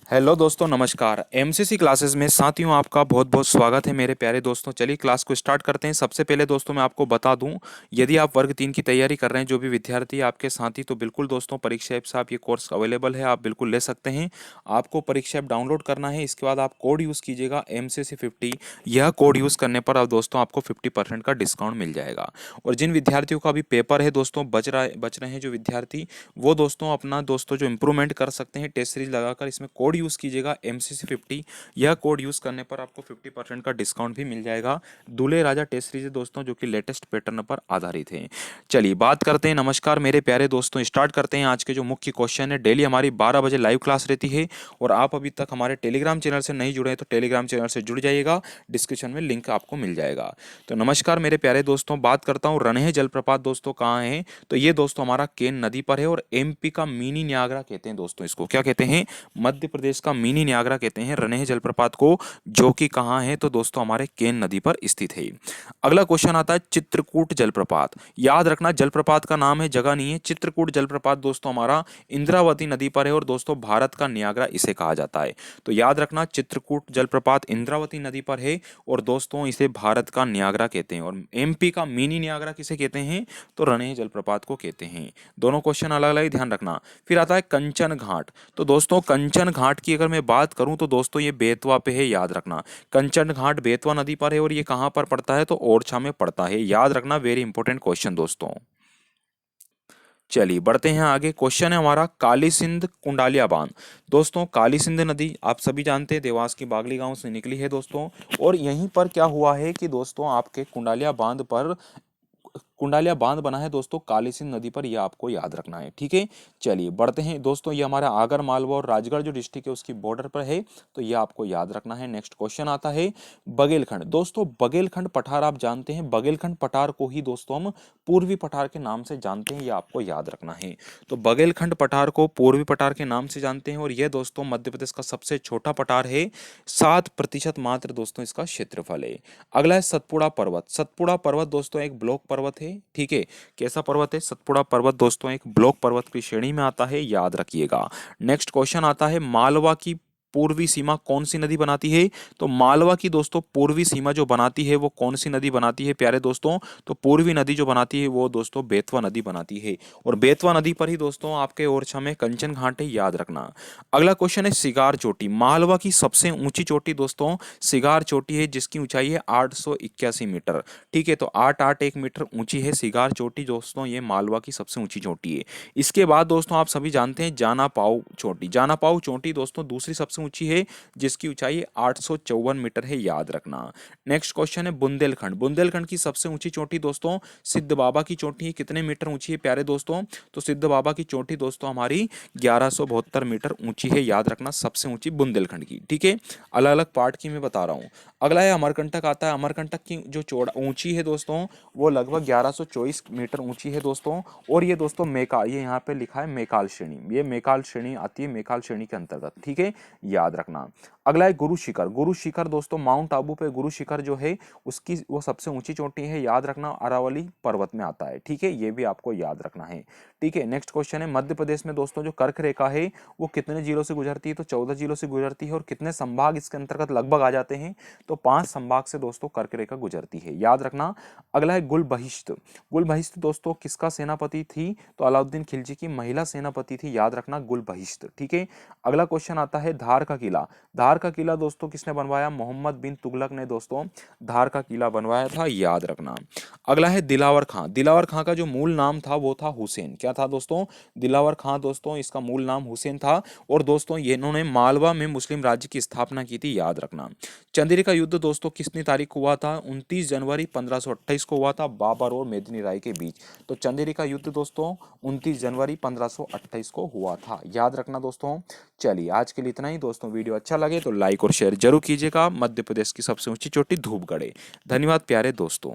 Hello दोस्तों, नमस्कार। MCC classes में साथियों आपका बहुत बहुत स्वागत है मेरे प्यारे दोस्तों। चलिए क्लास को स्टार्ट करते हैं। सबसे पहले दोस्तों मैं आपको बता दूं, यदि आप वर्ग 3 की तैयारी कर रहे हैं, जो भी विद्यार्थी आपके साथी, तो बिल्कुल दोस्तों परीक्षा ऐप से आप ये कोर्स अवेलेबल है, आप बिल्कुल ले सकते हैं। आपको परीक्षा ऐप डाउनलोड करना है, इसके बाद आप कोड यूज़ कीजिएगा MCC50। यह कोड यूज़ करने पर अब दोस्तों आपको 50% का डिस्काउंट मिल जाएगा। और जिन विद्यार्थियों का अभी पेपर है दोस्तों, बच रहे हैं जो विद्यार्थी, वो दोस्तों अपना दोस्तों जो इम्प्रूवमेंट कर सकते हैं टेस्ट सीरीज लगाकर, इसमें कोड यूज़ कीजिएगा MCC50। यह कोड यूज़ करने पर आपको 50% का डिस्काउंट भी मिल जाएगा। दूल्हे राजा टेस्ट सीरीज दोस्तों, जो कि लेटेस्ट पैटर्न पर आधारित है। चलिए बात करते हैं। नमस्कार मेरे प्यारे दोस्तों, स्टार्ट करते हैं आज के जो मुख्य क्वेश्चन है। डेली हमारी 12 बजे लाइव क्लास रहती है, और आप अभी तक हमारे टेलीग्राम चैनल से नहीं जुड़े हैं तो टेलीग्राम चैनल से जुड़ जाइएगा, डिस्क्रिप्शन में लिंक आपको मिल जाएगा। तो नमस्कार मेरे प्यारे दोस्तों, बात करता हूँ रनहे जलप्रपात दोस्तों कहाँ है। तो ये दोस्तों हमारा केन नदी पर है, और एमपी का मिनी न्यागरा कहते हैं दोस्तों। इसको क्या कहते हैं? मध्य प्रदेश का मिनी न्यागरा कहते हैं रनहे जलप्रपात को, जो कि कहाँ है? तो दोस्तों हमारे केन नदी पर स्थित है। अगला क्वेश्चन आता है चित्रकूट जलप्रपात। याद रखना, जलप्रपात का नाम है, जगह नहीं है। चित्रकूट जलप्रपात दोस्तों हमारा इंद्रावती नदी पर है, और दोस्तों भारत का न्यागरा इसे कहा जाता है। तो याद रखना, चित्रकूट जलप्रपात इंद्रावती नदी पर है, और दोस्तों इसे भारत का न्यागरा कहते हैं। और एमपी का मिनी न्यागरा किसे कहते हैं? तो रनहे जलप्रपात को कहते हैं। दोनों क्वेश्चन अलग अलग, ध्यान रखना। फिर आता है कंचन घाट। तो दोस्तों कंचन घाट की अगर मैं बात करूं तो दोस्तों ये बेतवा पे है, याद रखना। कंचन घाट बेतवा नदी पर है, और ये कहां पर पड़ता है? तो ओरछा में पड़ता है, याद रखना। वेरी इंपॉर्टेंट क्वेश्चन दोस्तों। चलिए बढ़ते हैं आगे। क्वेश्चन है हमारा काली सिंध कुंडालिया बांध। दोस्तों काली सिंध नदी आप सभी जानते हैं देवास की बागली गांव से निकली है दोस्तों, और यहीं पर क्या हुआ है कि दोस्तों आपके कुंडालिया बांध पर कुंडालिया बांध बना है दोस्तों काली सिंध नदी पर, यह आपको याद रखना है, ठीक है। चलिए बढ़ते हैं दोस्तों, ये हमारा आगर मालवा और राजगढ़ जो डिस्ट्रिक्ट है उसकी बॉर्डर पर है, तो यह आपको याद रखना है। नेक्स्ट क्वेश्चन आता है बघेलखंड। दोस्तों बघेलखंड पठार आप जानते हैं, बघेलखंड पठार को ही दोस्तों हम पूर्वी पठार के नाम से जानते हैं, यह आपको याद रखना है। तो बघेलखंड पठार को पूर्वी पठार के नाम से जानते हैं, और यह दोस्तों मध्य प्रदेश का सबसे छोटा पठार है। 7% मात्र दोस्तों इसका क्षेत्रफल है। अगला है सतपुड़ा पर्वत। सतपुड़ा पर्वत दोस्तों एक ब्लॉक पर्वत है, ठीक है। कैसा पर्वत है? सतपुड़ा पर्वत दोस्तों एक ब्लॉक पर्वत की श्रेणी में आता है, याद रखिएगा। नेक्स्ट क्वेश्चन आता है मालवा की पूर्वी सीमा कौन सी नदी बनाती है? तो मालवा की दोस्तों पूर्वी सीमा जो बनाती है वो कौन सी नदी बनाती है प्यारे दोस्तों? तो पूर्वी नदी जो बनाती है वो दोस्तों बेतवा नदी बनाती है, और बेतवा नदी पर ही दोस्तों आपके ओरछा में कंचन घाट है, याद रखना। अगला क्वेश्चन है सिगार चोटी। मालवा की सबसे ऊंची चोटी दोस्तों सिगार चोटी है, जिसकी ऊंचाई है 881 मीटर, ठीक है। तो 881 मीटर ऊंची है सिगार चोटी दोस्तों, ये मालवा की सबसे ऊंची चोटी है। इसके बाद दोस्तों आप सभी जानते हैं जाना पाऊ चोटी। जाना पाऊ चोटी दोस्तों दूसरी सबसे ऊंची है, जिसकी ऊंचाई 854 मीटर है, याद रखना। नेक्स्ट क्वेश्चन है बुंदेलखंड। बुंदेलखंड की सबसे ऊंची चोटी दोस्तों सिद्ध बाबा की चोटी है। कितने मीटर ऊंची है प्यारे दोस्तों? तो सिद्ध बाबा की चोटी दोस्तों हमारी 1172 मीटर ऊंची है, याद रखना। सबसे ऊंची बुंदेलखंड की, ठीक है। अलग अलग पार्ट की मैं बता रहा हूँ। अगला है अमरकंटक आता है। अमरकंटक की जो चौड़ा ऊंची है दोस्तों वो लगभग 1124 मीटर ऊंची है दोस्तों, और ये दोस्तों मेकाल, ये यहाँ पे लिखा है मेकाल श्रेणी, ये मेकाल श्रेणी आती है, मेकाल श्रेणी के अंतर्गत, ठीक है, याद रखना। अगला है गुरु शिखर। गुरु शिखर दोस्तों माउंट आबू पे गुरु शिखर जो है उसकी वो सबसे ऊंची चोटी है, याद रखना। अरावली पर्वत में आता है, ठीक है, ये भी आपको याद रखना है, ठीक है। नेक्स्ट क्वेश्चन है मध्य प्रदेश में दोस्तों जो कर्क रेखा है वो कितने जिलों से गुजरती है? तो 14 जिलों से गुजरती है, और कितने संभाग इसके अंतर्गत लगभग आ जाते हैं? तो 5 संभाग से दोस्तों कर्क रेखा गुजरती है, याद रखना। अगला है गुलबहिष्त। गुलबहिष्त दोस्तों किसका सेनापति थी? तो अलाउद्दीन खिलजी की महिला सेनापति थी, याद रखना गुलबहिष्त, ठीक है। अगला क्वेश्चन आता है धार का किला। धार का किला दोस्तों किसने बनवाया? मोहम्मद बिन तुगलक ने दोस्तों धार का किला बनवाया था, याद रखना। अगला है दिलावर खां। दिलावर खां का जो मूल नाम था वो था हुसैन। क्या था दोस्तों? दिलावर खां दोस्तों इसका मूल नाम हुसैन था, और दोस्तों ये इन्होंने मालवा में मुस्लिम राज्य की स्थापना की थी, याद रखना। चंदेरी का युद्ध दोस्तों कितनी तारीख को हुआ था? 29 जनवरी 1528 को हुआ था, बाबर और मेदिनी राय के बीच। तो चंदेरी का युद्ध दोस्तों 29 जनवरी 1528 को हुआ था, याद रखना दोस्तों। चलिए आज के लिए इतना ही दोस्तों। वीडियो अच्छा लगे तो लाइक और शेयर जरूर कीजिएगा। मध्य प्रदेश की सबसे ऊंची चोटी धूपगढ़ है। धन्यवाद प्यारे दोस्तों।